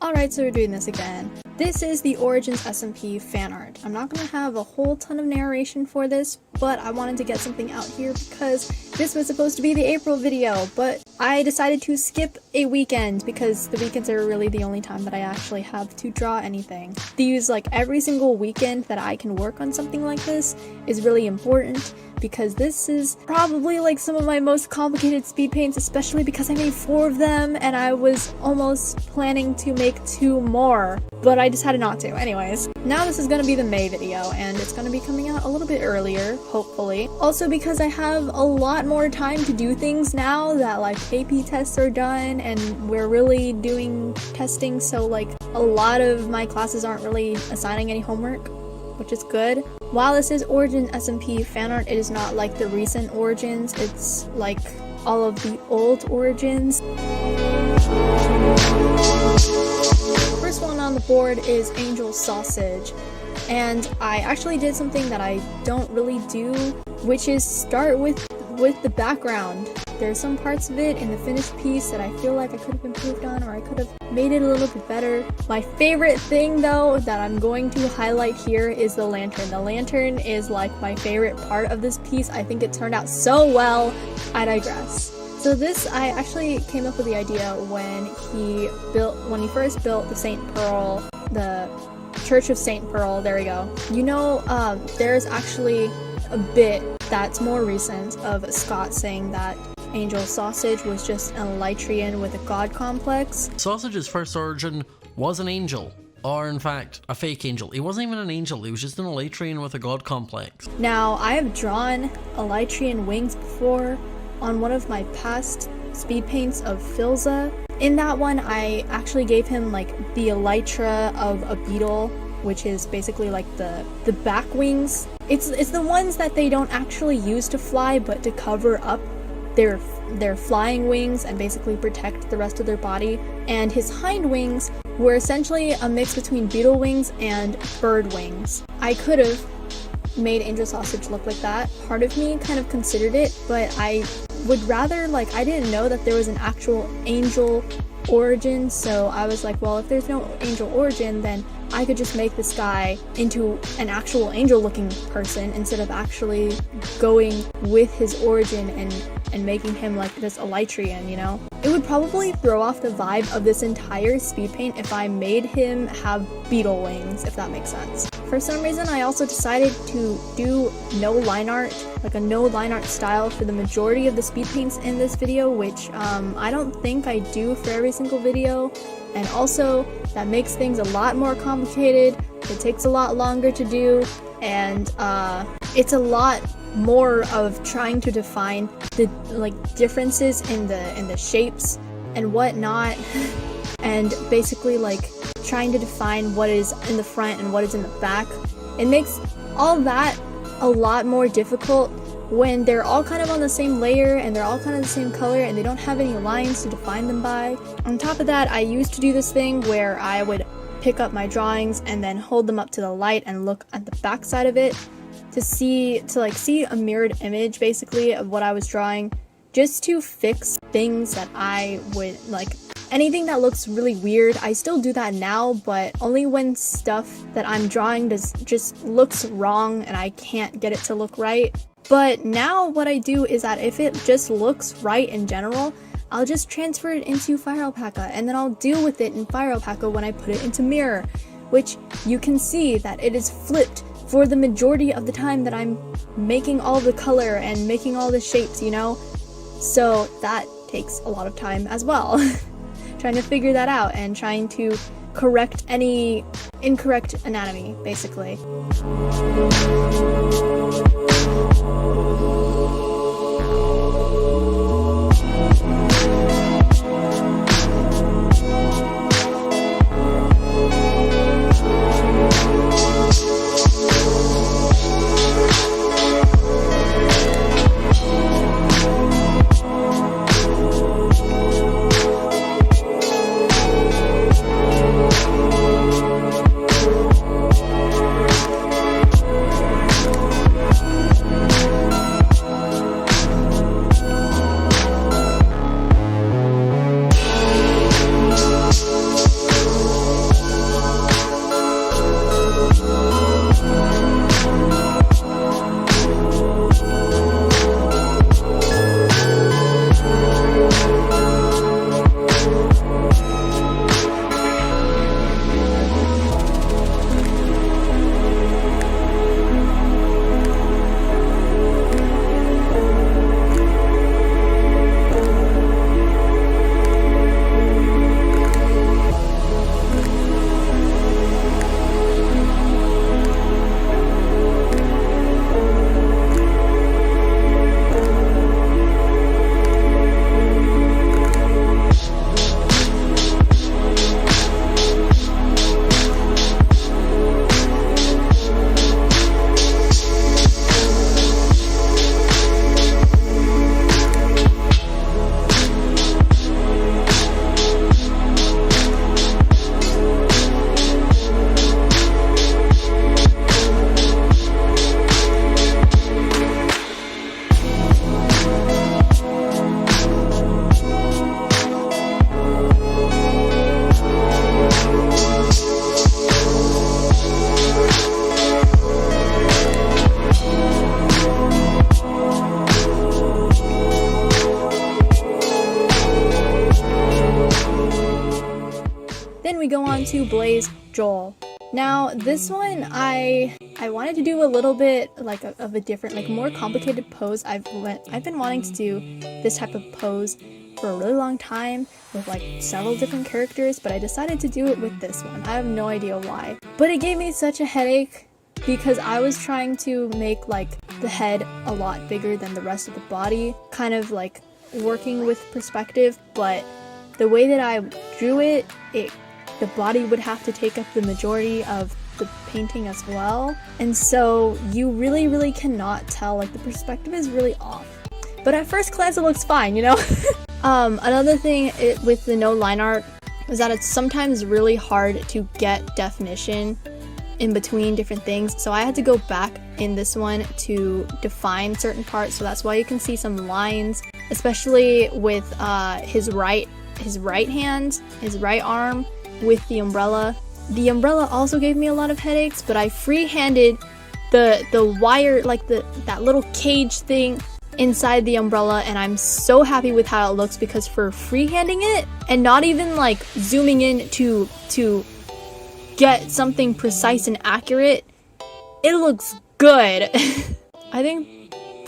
Alright, so we're doing this again. This is the Origins SMP Fanart. I'm not going to have a whole ton of narration for this, but I wanted to get something out here because this was supposed to be the April video, but I decided to skip a weekend because the weekends are really the only time that I actually have to draw anything. To use like every single weekend that I can work on something like this is really important because this is probably like some of my most complicated speed paints, especially because I made 4 of them and I was almost planning to make 2 more, but I decided not to. Anyways, now this is going to be the May video and it's going to be coming out a little bit earlier, hopefully. Also because I have a lot more time to do things now that like AP tests are done and we're really doing testing, so like a lot of my classes aren't really assigning any homework, which is good. While this is Origins SMP Fanart, it is not like the recent Origins, it's like all of the old Origins. First one on the board is Angel Sausage, and I actually did something that I don't really do, which is start with the background. There's some parts of it in the finished piece that I feel like I could have improved on, or I could have made it a little bit better. My favorite thing though that I'm going to highlight here is the lantern. The lantern is like my favorite part of this piece. I think it turned out so well. I digress. So this, I actually came up with the idea when he first built the St. Pearl, the Church of St. Pearl, there we go. You know, there's actually a bit that's more recent of Scott saying that Angel Sausage was just an Elytrian with a god complex. Sausage's first origin was an angel, or in fact, a fake angel. He wasn't even an angel, he was just an Elytrian with a god complex. Now, I have drawn Elytrian wings before on one of my past speed paints of Filza. In that one, I actually gave him like the elytra of a beetle, which is basically like the back wings. It's the ones that they don't actually use to fly, but to cover up their flying wings and basically protect the rest of their body. And his hind wings were essentially a mix between beetle wings and bird wings. I could have made Angel Sausage look like that. Part of me kind of considered it, but I would rather, like, I didn't know that there was an actual angel origin, so I was like, well, if there's no angel origin, then I could just make this guy into an actual angel looking person instead of actually going with his origin and making him like this Elytrian, you know? It would probably throw off the vibe of this entire speed paint if I made him have beetle wings, if that makes sense. For some reason, I also decided to do no line art, like a no line art style for the majority of the speed paints in this video, which I don't think I do for every single video. And also, that makes things a lot more complicated, it takes a lot longer to do, and it's a lot more of trying to define the like differences in the shapes and whatnot, and basically like trying to define what is in the front and what is in the back. It makes all that a lot more difficult when they're all kind of on the same layer and they're all kind of the same color and they don't have any lines to define them by. On top of that, I used to do this thing where I would pick up my drawings and then hold them up to the light and look at the back side of it to see a mirrored image basically of what I was drawing, just to fix things that I would like. Anything that looks really weird, I still do that now, but only when stuff that I'm drawing just looks wrong and I can't get it to look right. But now what I do is that if it just looks right in general, I'll just transfer it into Fire Alpaca and then I'll deal with it in Fire Alpaca when I put it into Mirror, which you can see that it is flipped for the majority of the time that I'm making all the color and making all the shapes, you know? So that takes a lot of time as well. Trying to figure that out and trying to correct any incorrect anatomy, basically. Then we go on to Blaze Joel. Now this one I wanted to do a little bit like of a different, like more complicated pose. I've been wanting to do this type of pose for a really long time with like several different characters, but I decided to do it with this one. I have no idea why, but it gave me such a headache because I was trying to make like the head a lot bigger than the rest of the body, kind of like working with perspective, but the way that I drew it, the body would have to take up the majority of the painting as well, and so you really cannot tell, like the perspective is really off. But at first glance it looks fine, you know? Another thing with the no line art is that it's sometimes really hard to get definition in between different things, so I had to go back in this one to define certain parts, so that's why you can see some lines, especially with his right hand, his right arm with the umbrella. The umbrella also gave me a lot of headaches, but I free-handed the wire, like that little cage thing inside the umbrella, and I'm so happy with how it looks because for freehanding it and not even like zooming in to get something precise and accurate, it looks good. I think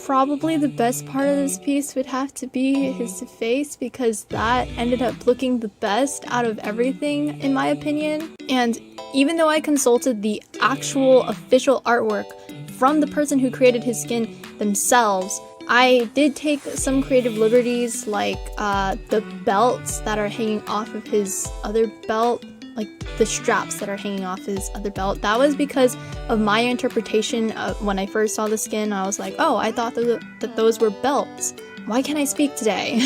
probably the best part of this piece would have to be his face, because that ended up looking the best out of everything in my opinion. And even though I consulted the actual official artwork from the person who created his skin themselves, I did take some creative liberties, like the belts that are hanging off of his other belt, like the straps that are hanging off his other belt. That was because of my interpretation of when I first saw the skin. I was like, oh, I thought that those were belts. Why can't I speak today?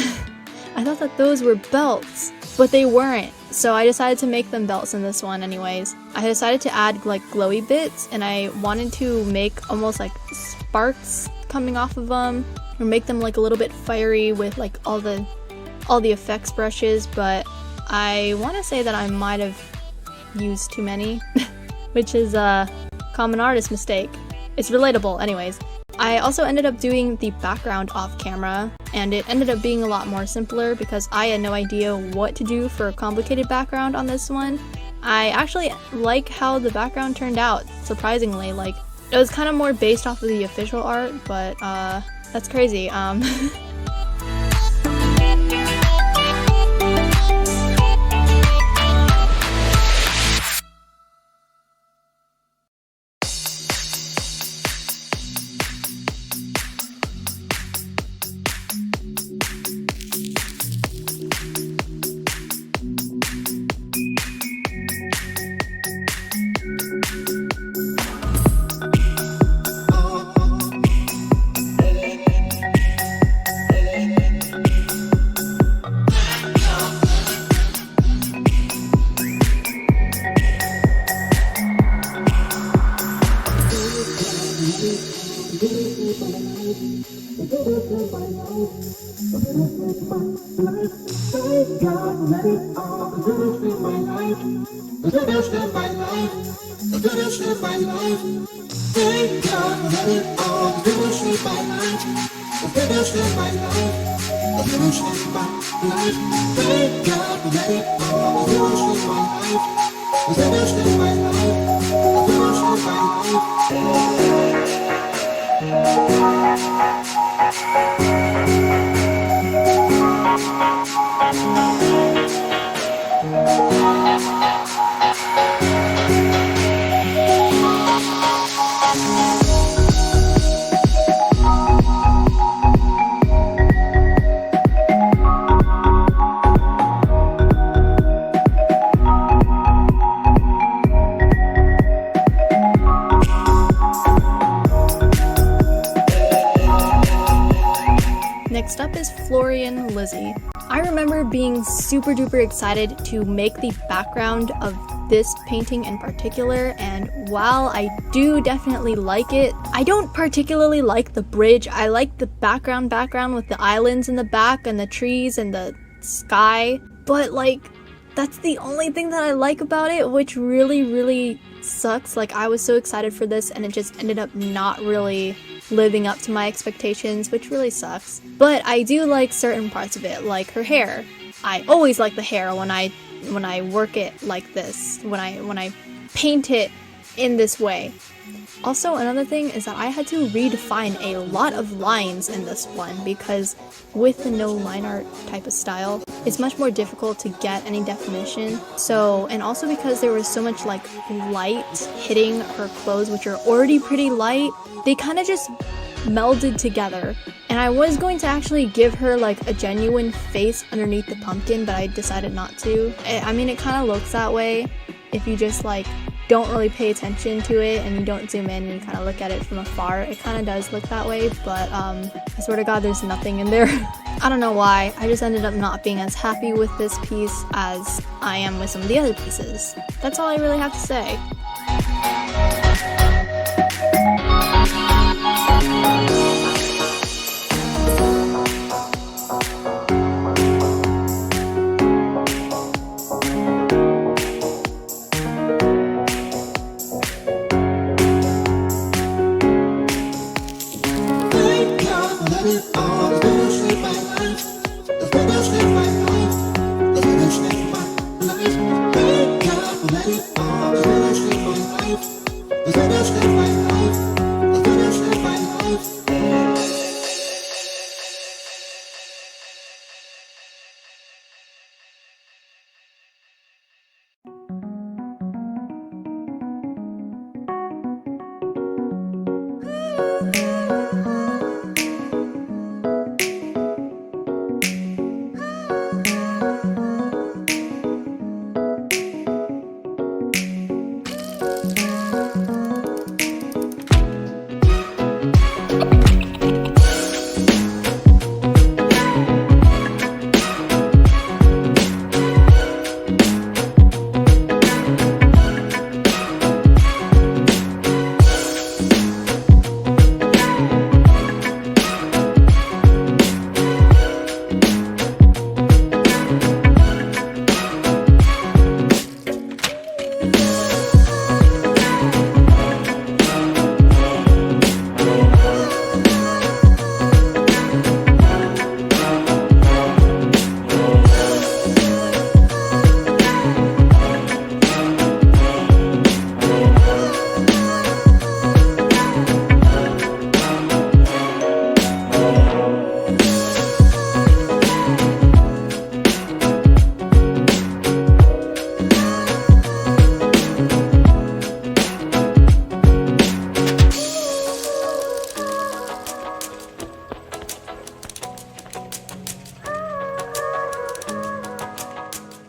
I thought that those were belts, but they weren't. So I decided to make them belts in this one anyways. I decided to add like glowy bits, and I wanted to make almost like sparks coming off of them, or make them like a little bit fiery with like all the effects brushes, but I want to say that I might have used too many, which is a common artist mistake. It's relatable anyways. I also ended up doing the background off camera, and it ended up being a lot more simpler because I had no idea what to do for a complicated background on this one. I actually like how the background turned out, surprisingly. Like, it was kind of more based off of the official art, but that's crazy. Next up is Florian Lizzie. I remember being super duper excited to make the background of this painting in particular, and while I do definitely like it, I don't particularly like the bridge. I like the background with the islands in the back and the trees and the sky, but like that's the only thing that I like about it, which really sucks. Like, I was so excited for this and it just ended up not really living up to my expectations, which really sucks. But I do like certain parts of it, like her hair. I always like the hair when I when I work it like this, when I paint it in this way. Also, another thing is that I had to redefine a lot of lines in this one because with the no line art type of style, it's much more difficult to get any definition. So, and also because there was so much like light hitting her clothes, which are already pretty light, they kind of just melded together. And I was going to actually give her like a genuine face underneath the pumpkin, but I decided not to. I mean, it kind of looks that way if you just like don't really pay attention to it and you don't zoom in and you kind of look at it from afar. It kind of does look that way, but I swear to God, there's nothing in there. I don't know why. I just ended up not being as happy with this piece as I am with some of the other pieces. That's all I really have to say.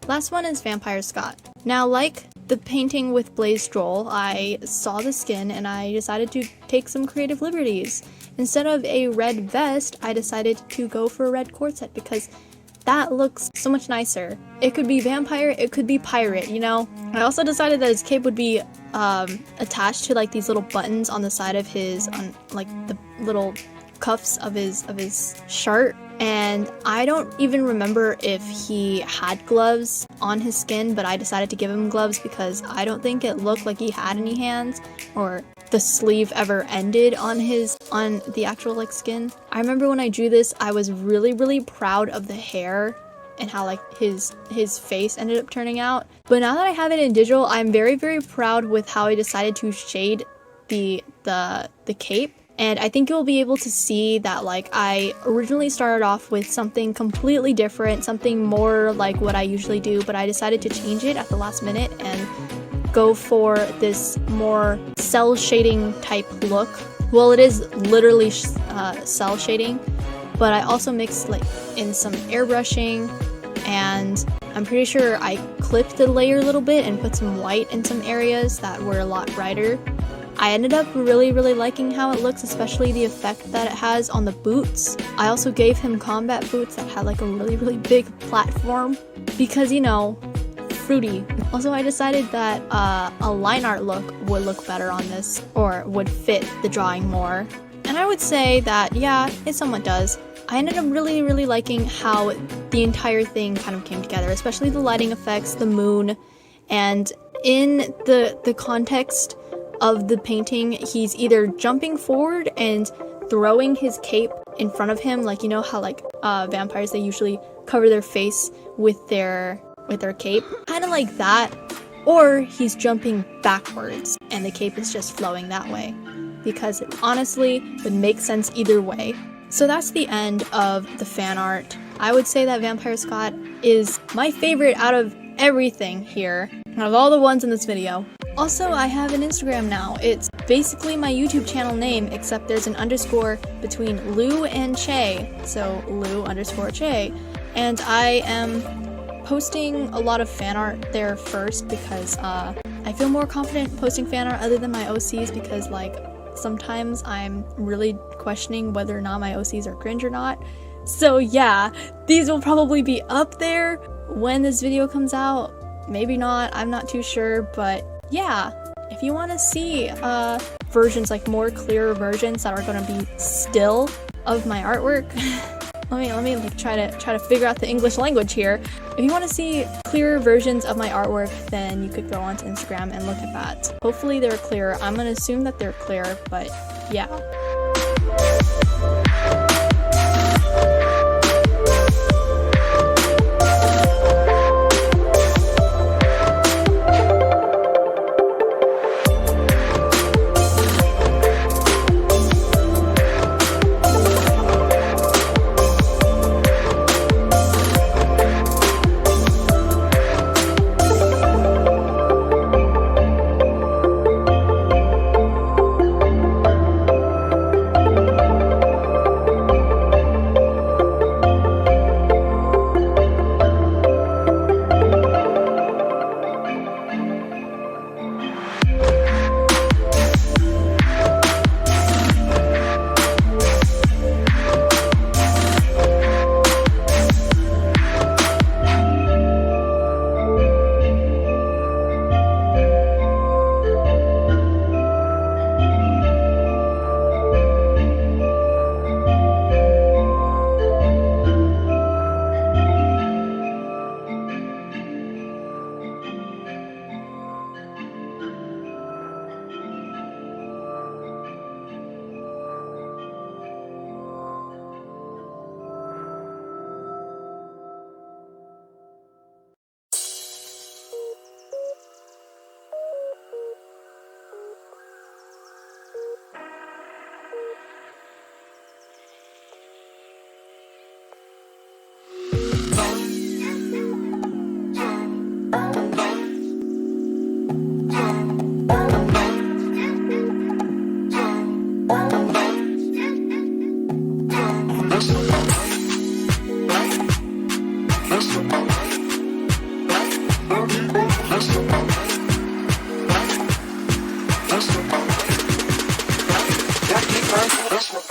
Last one is Vampire Scott. Now, like the painting with Blaze Droll, I saw the skin and I decided to take some creative liberties. Instead of a red vest, I decided to go for a red corset because that looks so much nicer. It could be vampire, it could be pirate, you know? I also decided that his cape would be attached to like these little buttons on the side of his, on like the little cuffs of his shirt. And I don't even remember if he had gloves on his skin, but I decided to give him gloves because I don't think it looked like he had any hands or the sleeve ever ended on the actual like skin. I remember when I drew this, I was really proud of the hair and how like his face ended up turning out. But now that I have it in digital, I'm very proud with how I decided to shade the cape. And I think you'll be able to see that like I originally started off with something completely different, something more like what I usually do, but I decided to change it at the last minute and go for this more cell shading type look. Well, it is literally cell shading, but I also mixed like in some airbrushing, and I'm pretty sure I clipped the layer a little bit and put some white in some areas that were a lot brighter. I ended up really liking how it looks, especially the effect that it has on the boots. I also gave him combat boots that had like a really big platform because, you know, fruity. Also, I decided that a line art look would look better on this, or would fit the drawing more. And I would say that, yeah, it somewhat does. I ended up really liking how the entire thing kind of came together, especially the lighting effects, the moon, and in the context of the painting, he's either jumping forward and throwing his cape in front of him, like, you know how like vampires, they usually cover their face with their with their cape, kind of like that, or he's jumping backwards and the cape is just flowing that way, because it honestly would make sense either way. So that's the end of the fan art. I would say that Vampire Scott is my favorite out of everything here, out of all the ones in this video. Also, I have an Instagram now. It's basically my YouTube channel name, except there's an underscore between Lou and Che, so Lou_Che, and I am posting a lot of fan art there first because I feel more confident posting fan art other than my OCs, because like sometimes I'm really questioning whether or not my OCs are cringe or not. So yeah, these will probably be up there when this video comes out. Maybe not, I'm not too sure, but yeah, if you want to see versions, like more clearer versions that are going to be still of my artwork, let me like try to figure out the English language here. If you want to see clearer versions of my artwork, then you could go onto Instagram and look at that. Hopefully they're clear. I'm gonna assume that they're clear, but yeah. That's what